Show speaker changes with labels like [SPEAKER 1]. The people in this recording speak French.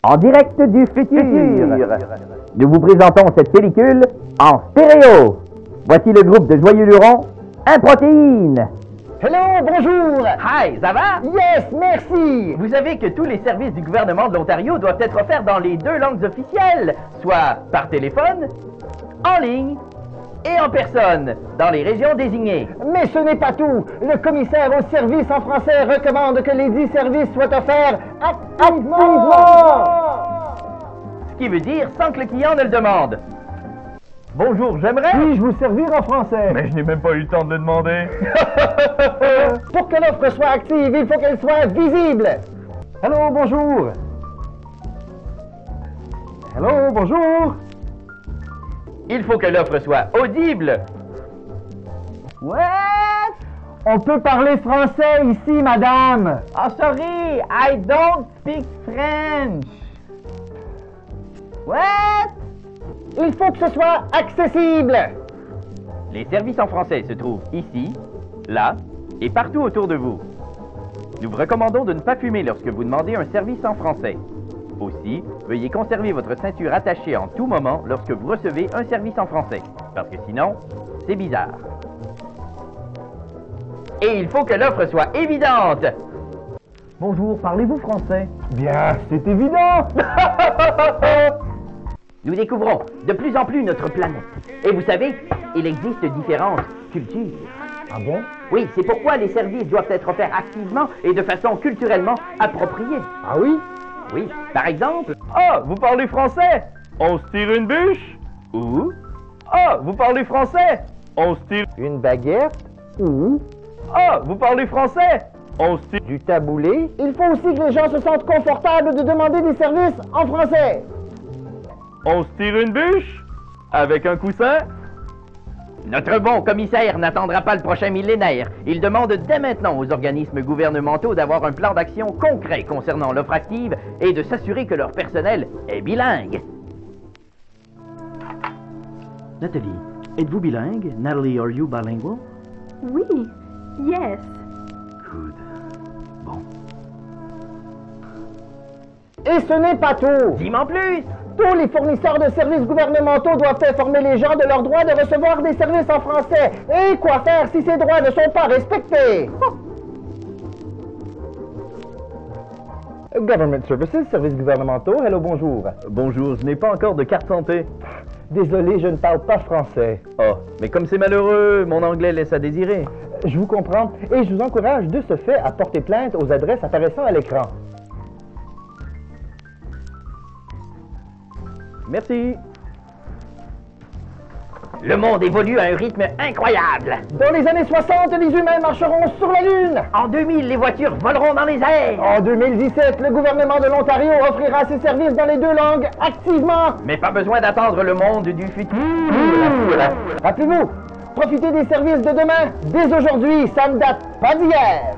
[SPEAKER 1] En direct du futur, nous vous présentons cette pellicule en stéréo. Voici le groupe de Joyeux Lurons, Improtéine.
[SPEAKER 2] Hello, bonjour!
[SPEAKER 3] Hi, ça va?
[SPEAKER 2] Yes, merci!
[SPEAKER 3] Vous savez que tous les services du gouvernement de l'Ontario doivent être offerts dans les 2 langues officielles, soit par téléphone, en ligne et en personne, dans les régions désignées.
[SPEAKER 2] Mais ce n'est pas tout. Le commissaire aux services en français recommande que les 10 services soient offerts activement!
[SPEAKER 3] Ce qui veut dire sans que le client ne le demande. Bonjour, j'aimerais...
[SPEAKER 2] Puis-je vous servir en français?
[SPEAKER 3] Mais je n'ai même pas eu le temps de le demander.
[SPEAKER 2] Pour que l'offre soit active, il faut qu'elle soit visible. Allô, bonjour. Allô, bonjour.
[SPEAKER 3] Il faut que l'offre soit audible.
[SPEAKER 2] What? On peut parler français ici, madame.
[SPEAKER 3] Oh, sorry, I don't speak French.
[SPEAKER 2] What? Il faut que ce soit accessible.
[SPEAKER 3] Les services en français se trouvent ici, là et partout autour de vous. Nous vous recommandons de ne pas fumer lorsque vous demandez un service en français. Aussi, veuillez conserver votre ceinture attachée en tout moment lorsque vous recevez un service en français, parce que sinon, c'est bizarre. Et il faut que l'offre soit évidente.
[SPEAKER 1] Bonjour, parlez-vous français?
[SPEAKER 2] Bien, c'est évident.
[SPEAKER 3] Nous découvrons de plus en plus notre planète. Et vous savez, il existe différentes cultures.
[SPEAKER 2] Ah bon?
[SPEAKER 3] Oui, c'est pourquoi les services doivent être offerts activement et de façon culturellement appropriée.
[SPEAKER 2] Ah oui?
[SPEAKER 3] Oui, par exemple... Ah, vous parlez français? On se tire une bûche? Ou... Ah, vous parlez français? On se tire...
[SPEAKER 2] Une baguette? Ou
[SPEAKER 3] Ah, vous parlez français? On se tire...
[SPEAKER 2] du taboulé? Il faut aussi que les gens se sentent confortables de demander des services en français.
[SPEAKER 3] On se tire une bûche? Avec un coussin? Notre bon commissaire n'attendra pas le prochain millénaire. Il demande dès maintenant aux organismes gouvernementaux d'avoir un plan d'action concret concernant l'offre active et de s'assurer que leur personnel est bilingue.
[SPEAKER 4] Nathalie, êtes-vous bilingue? Natalie, are you bilingual?
[SPEAKER 5] Oui, yes.
[SPEAKER 4] Good. Bon.
[SPEAKER 2] Et ce n'est pas tout.
[SPEAKER 3] Dis-moi plus!
[SPEAKER 2] Tous les fournisseurs de services gouvernementaux doivent informer les gens de leur droit de recevoir des services en français. Et quoi faire si ces droits ne sont pas respectés? Government Services, services gouvernementaux, hello, bonjour.
[SPEAKER 3] Bonjour, je n'ai pas encore de carte santé.
[SPEAKER 2] Désolé, je ne parle pas français.
[SPEAKER 3] Oh, mais comme c'est malheureux, mon anglais laisse à désirer.
[SPEAKER 2] Je vous comprends et je vous encourage de ce fait à porter plainte aux adresses apparaissant à l'écran.
[SPEAKER 3] Merci. Le monde évolue à un rythme incroyable.
[SPEAKER 2] Dans les années 60, les humains marcheront sur la Lune.
[SPEAKER 3] En 2000, les voitures voleront dans les airs.
[SPEAKER 2] En 2017, le gouvernement de l'Ontario offrira ses services dans les 2 langues activement.
[SPEAKER 3] Mais pas besoin d'attendre le monde du futur.
[SPEAKER 2] Rappelez-vous, profitez des services de demain. Dès aujourd'hui, ça ne date pas d'hier.